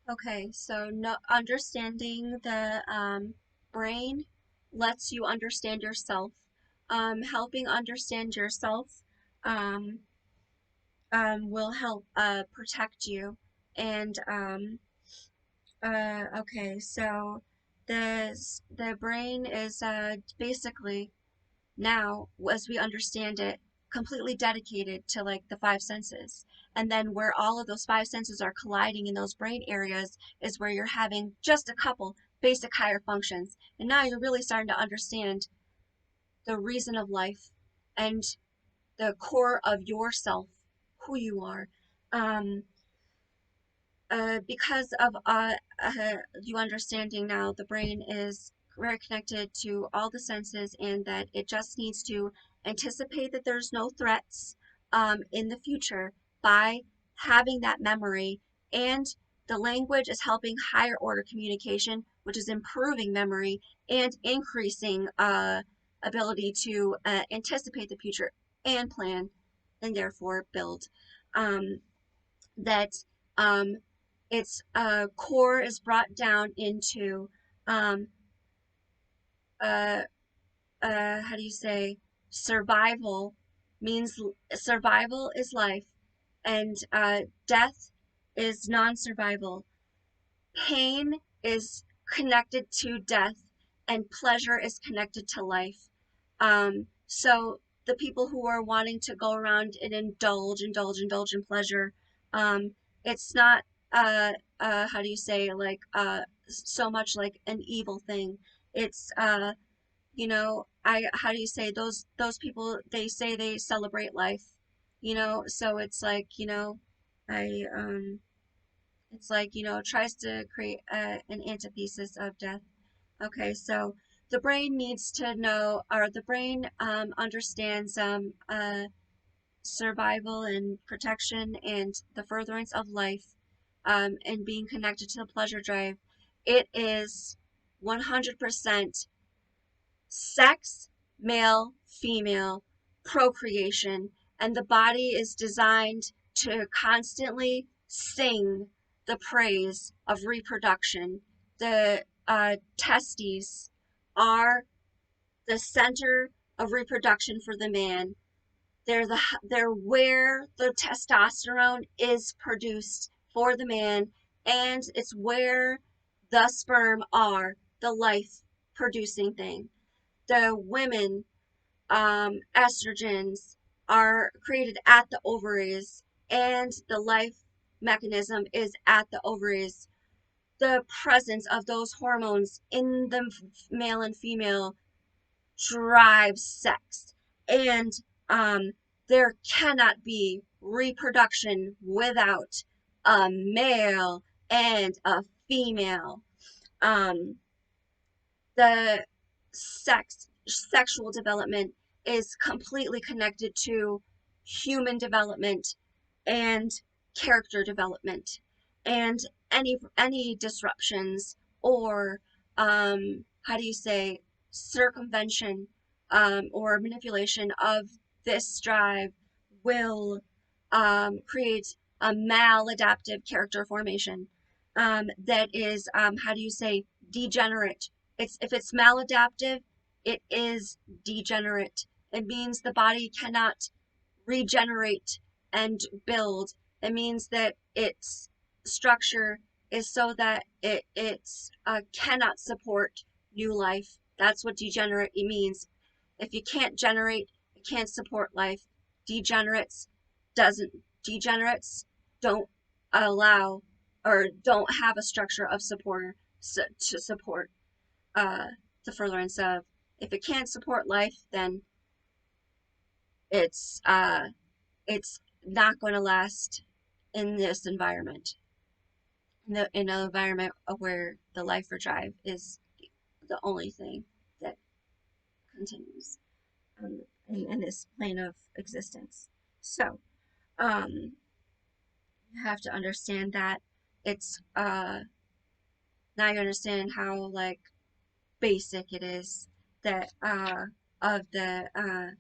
Okay, so no, understanding the brain lets you understand yourself. Helping understand yourself um, will help protect you. And okay, so the brain is basically now, as we understand it, completely dedicated to like the five senses. And then where all of those five senses are colliding in those brain areas is where you're having just a couple basic higher functions. And now you're really starting to understand the reason of life and the core of yourself, who you are. Um, because of you understanding now, the brain is very connected to all the senses, and that it just needs to anticipate that there's no threats in the future by having that memory. And the language is helping higher order communication, which is improving memory and increasing ability to anticipate the future and plan, and therefore build. Um, that um, its core is brought down into um, uh, how do you say, survival means survival is life, and death is non-survival. Pain is connected to death, and pleasure is connected to life. So the people who are wanting to go around and indulge in pleasure, it's not how do you say, like so much like an evil thing. It's I how do you say, those people, they say they celebrate life, so it's like, I it's like, tries to create an antithesis of death. Okay, so the brain needs to know, or the brain understands survival and protection and the furtherance of life, and being connected to the pleasure drive. It is 100% sex, male, female, procreation, and the body is designed to constantly sing the praise of reproduction. The testes are the center of reproduction for the man. They're where the testosterone is produced for the man, and it's where the sperm are, the life producing thing. The women, estrogens are created at the ovaries, and the life mechanism is at the ovaries. The presence of those hormones in the male and female drives sex, and um, there cannot be reproduction without a male and a female. Um, the sexual development is completely connected to human development and character development, and any disruptions or how do you say, circumvention or manipulation of this drive will create a maladaptive character formation that is, how do you say, degenerate. If it's maladaptive, it is degenerate. It means the body cannot regenerate and build. It means that its structure is so that it cannot support new life. That's what degenerate means. If you can't generate, it can't support life. Degenerates doesn't degenerates don't allow or don't have a structure of supporter to support uh, the furtherance of. If it can't support life, then it's uh, it's not going to last in this environment. In an environment where the life or drive is the only thing that continues in this plane of existence. So, um, you have to understand that it's now you understand how like basic it is that of the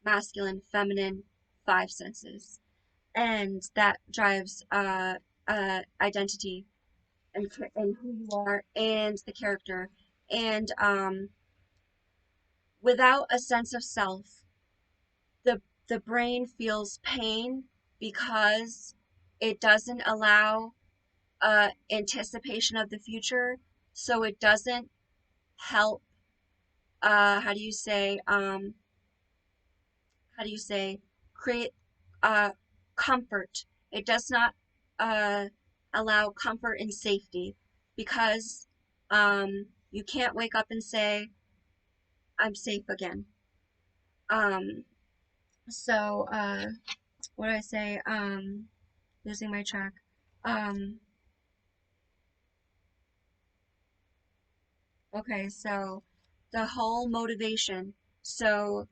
masculine, feminine five senses, and that drives identity. and who you are and the character. And without a sense of self, the the brain feels pain because it doesn't allow anticipation of the future, so it doesn't help. How do you say? How do you say? Create uh, comfort. It does not uh, allow comfort and safety because you can't wake up and say, "I'm safe again." Um, so what do I say? Losing my track. Um, okay, so the whole motivation. So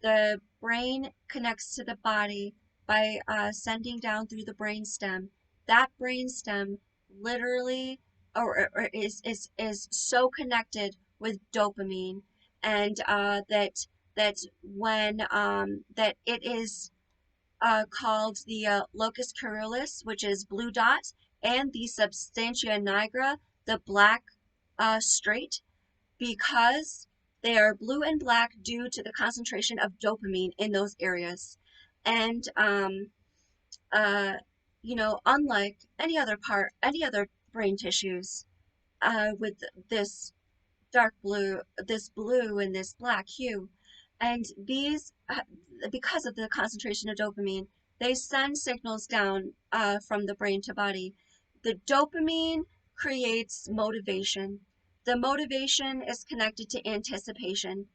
the brain connects to the body by sending down through the brain stem. That brain stem literally or is so connected with dopamine, and that when that it is called the locus coeruleus, which is blue dot, and the substantia nigra, the black strait, because they are blue and black due to the concentration of dopamine in those areas. And uh, unlike any other brain tissues, with this dark blue, this blue and this black hue. And these, because of the concentration of dopamine, they send signals down from the brain to body. The dopamine creates motivation. The motivation is connected to anticipation.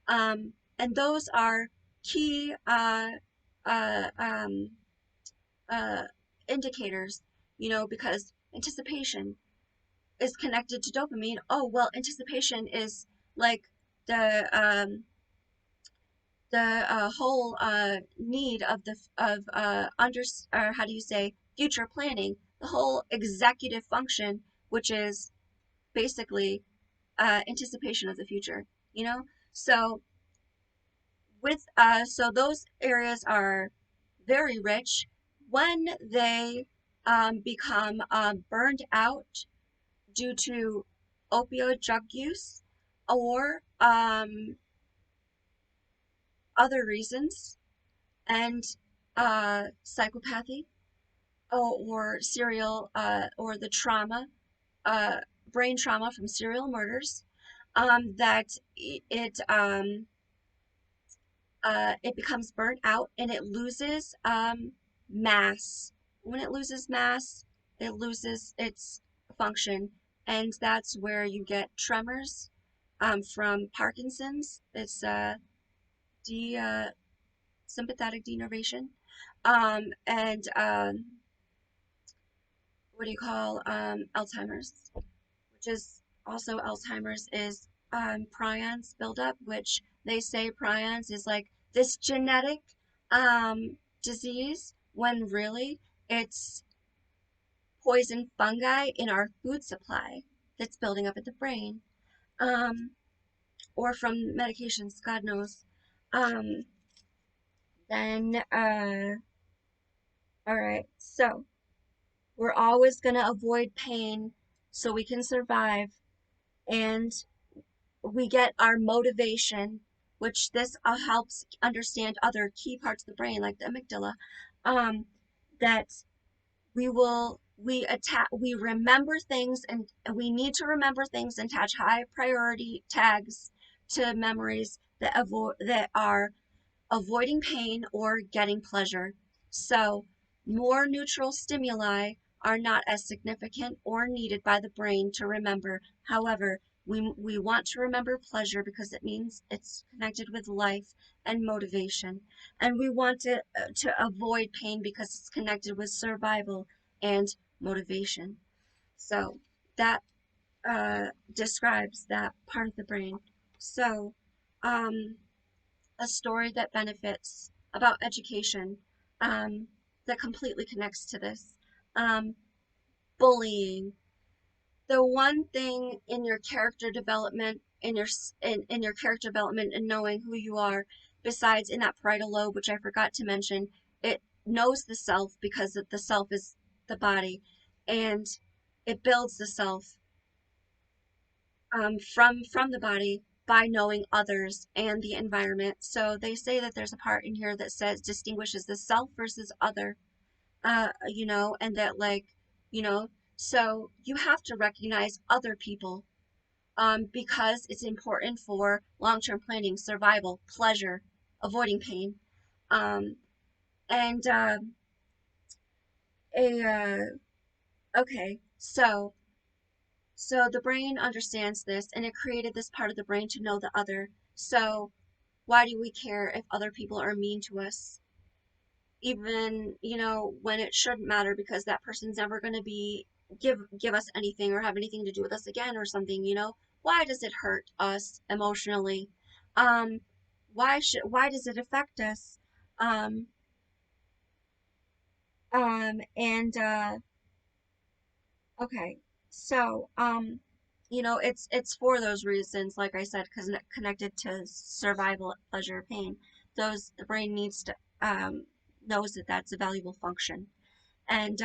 And those are key uh, um, uh, indicators, because anticipation is connected to dopamine. Oh, well, anticipation is like the whole need of the of under or how do you say future planning, the whole executive function, which is basically anticipation of the future. You know, so so those areas are very rich when they become burned out due to opioid drug use or other reasons, and psychopathy, or serial or the trauma, uh, brain trauma from serial murders, that it becomes burnt out and it loses mass. When it loses mass, it loses its function, and that's where you get tremors from Parkinson's. It's de sympathetic denervation, and what do you call Alzheimer's, which is also Alzheimer's is prions buildup, which they say prions is like this genetic disease when really it's poison fungi in our food supply that's building up at the brain, um, or from medications, God knows. Um, then, all right, so we're always going to avoid pain so we can survive, and we get our motivation, which this helps understand other key parts of the brain, like the amygdala, that we remember things, and we need to remember things and attach high priority tags to memories that are avoiding pain or getting pleasure. So, more neutral stimuli are not as significant or needed by the brain to remember. However, we want to remember pleasure because it means it's connected with life and motivation. And we want to avoid pain because it's connected with survival and motivation. So, that describes that part of the brain. So, um, a story that benefits about education, um, that completely connects to this. Um, Bullying. The one thing in your character development, in your character development and knowing who you are, besides in that parietal lobe, which I forgot to mention, it knows the self because the self is the body, and It builds the self from the body by knowing others and the environment. So they say that there's a part in here that says distinguishes the self versus other, and that like, you know, so you have to recognize other people, because it's important for long-term planning, survival, pleasure, avoiding pain, um, and a okay, so the brain understands this, and it created this part of the brain to know the other. So why do we care if other people are mean to us? Even, when it shouldn't matter because that person's never going to be give us anything or have anything to do with us again or something. Why does it hurt us emotionally? Um, why does it affect us? Um, and Okay, so it's for those reasons, like I said, because connected to survival, pleasure, pain. Those the brain needs to knows that that's a valuable function, and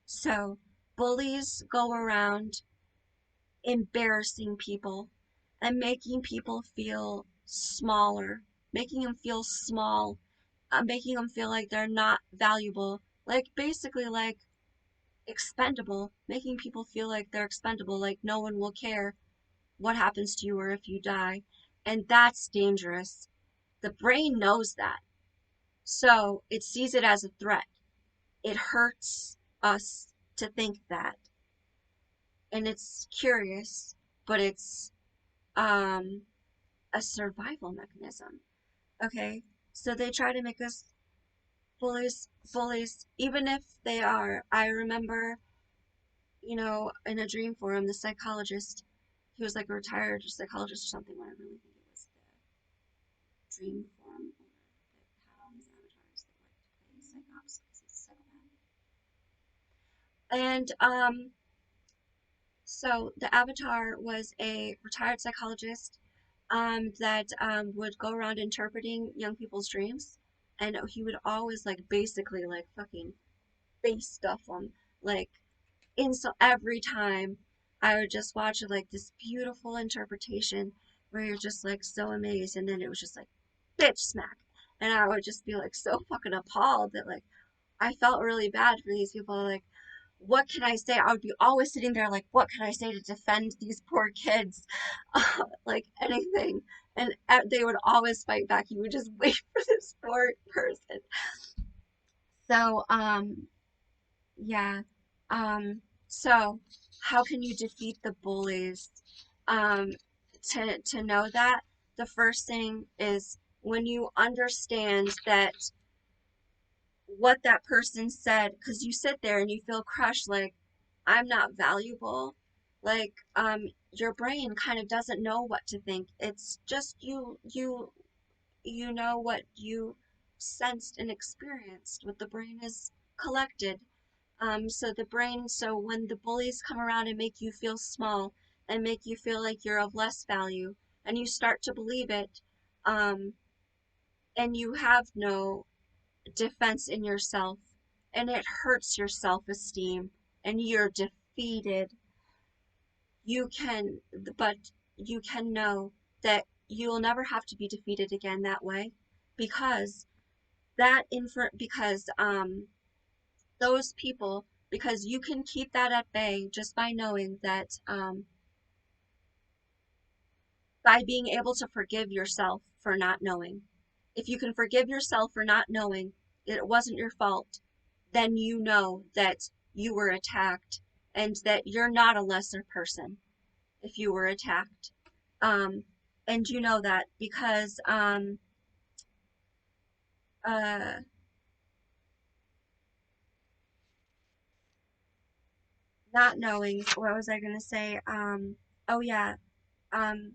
so bullies go around embarrassing people and making people feel smaller, making them feel small, making them feel like they're not valuable, like basically like expendable, making people feel like they're expendable, like no one will care what happens to you or if you die. And that's dangerous. The brain knows that. So it sees it as a threat. It hurts us to think that. And it's curious, but it's um, a survival mechanism. Okay? So they try to make us bullies, even if they are. I remember in a dream form, the psychologist, he was like a retired psychologist or something, when I really think it was the dream form owner that had all these avatars that like to play psychops because he's a psychopath. And so the avatar was a retired psychologist that would go around interpreting young people's dreams, and he would always like basically like fucking face stuff them, like and so every time I would just watch it like this beautiful interpretation where you're just like so amazed, and then it was just like bitch smack, and I would just be like so fucking appalled that like I felt really bad for these people. Like, what can I say? I would be always sitting there like, what can I say to defend these poor kids? Like anything, and they would always fight back. You would just wait for this poor person. So yeah. So how can you defeat the bullies? Um, to know that, the first thing is when you understand that what that person said, because you sit there and you feel crushed, like I'm not valuable. Like your brain kind of doesn't know what to think. It's just you know what you sensed and experienced, what the brain has collected. So when the bullies come around and make you feel small and make you feel like you're of less value, and you start to believe it, um, and you have no defense in yourself, and it hurts your self-esteem, and you're defeated, you can, but you can know that you'll never have to be defeated again that way, because because those people, because you can keep that at bay just by knowing that, by being able to forgive yourself for not knowing. If you can forgive yourself for not knowing that it wasn't your fault, then you know that you were attacked and that you're not a lesser person if you were attacked. Um, and you know that because uh, not knowing, what was I going to say? Oh, yeah. Um,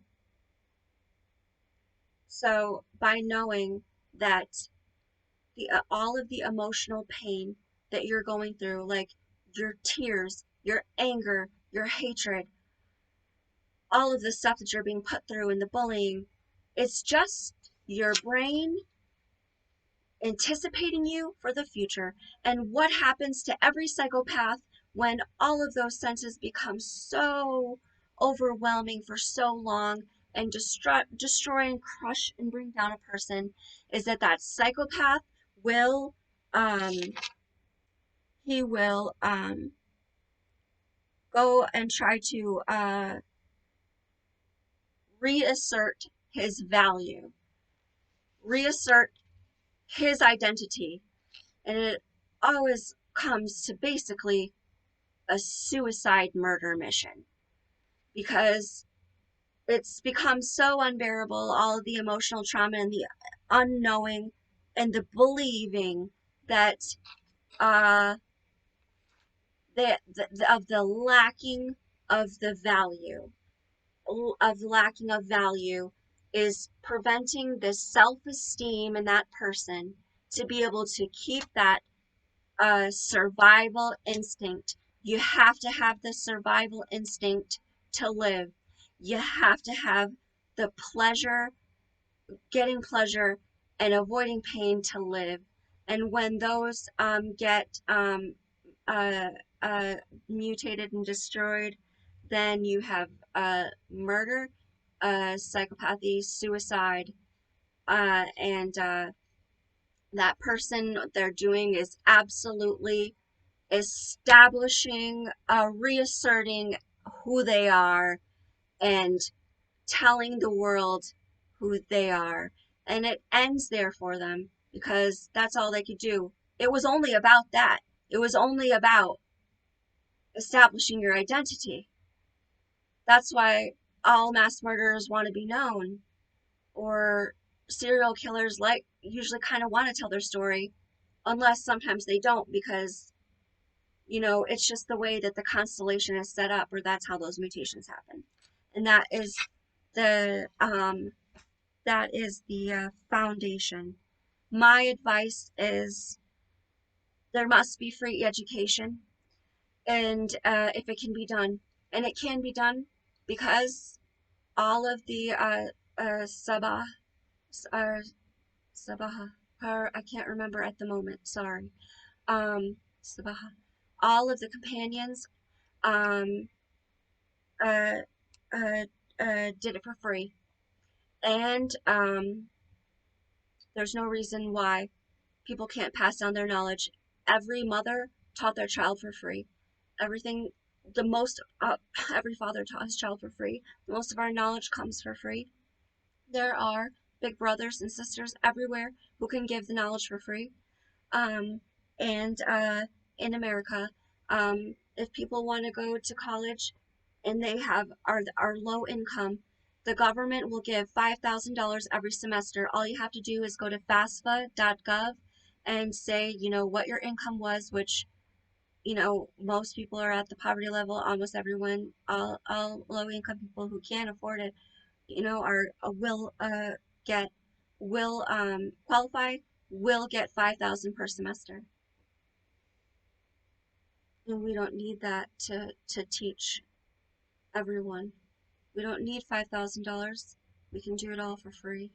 so by knowing that all of the emotional pain that you're going through, like your tears, your anger, your hatred, all of the stuff that you're being put through in the bullying, it's just your brain anticipating you for the future. And what happens to every psychopath when all of those senses become so overwhelming for so long and destroy and crush and bring down a person, is that that psychopath will um he will go and try to reassert his value, reassert his identity, and it always comes to basically a suicide murder mission because it's become so unbearable, all of the emotional trauma and the unknowing and the believing that uh of the lacking of the value of lacking of value is preventing the self-esteem in that person to be able to keep that survival instinct. You have to have the survival instinct to live. You have to have the pleasure, getting pleasure, and avoiding pain to live. And when those get uh, uh, mutated and destroyed, then you have murder, psychopathy, suicide, and that person, what they're doing is absolutely establishing, reasserting who they are and telling the world who they are. And it ends there for them because that's all they could do. It was only about that. It was only about establishing your identity. That's why all mass murderers want to be known, or serial killers like usually kind of want to tell their story, unless sometimes they don't because it's just the way that the constellation is set up, or that's how those mutations happen. And the foundation. My advice is there must be free education, and if it can be done, and it can be done because all of the Sabah, uh, Sabah, I can't remember at the moment. Sorry, Sabah, all of the companions um, uh, uh, did it for free, and there's no reason why people can't pass down their knowledge. Every mother taught their child for free. Everything, the most, every father taught his child for free. Most of our knowledge comes for free. There are big brothers and sisters everywhere who can give the knowledge for free. Um, and in America, if people want to go to college and they are low income, the government will give $5,000 every semester. All you have to do is go to FAFSA.gov and say, what your income was, which, most people are at the poverty level. Almost everyone, all low income people who can't afford it, are get will qualify, will get 5,000 per semester. And we don't need that to teach everyone. We don't need $5,000. We can do it all for free.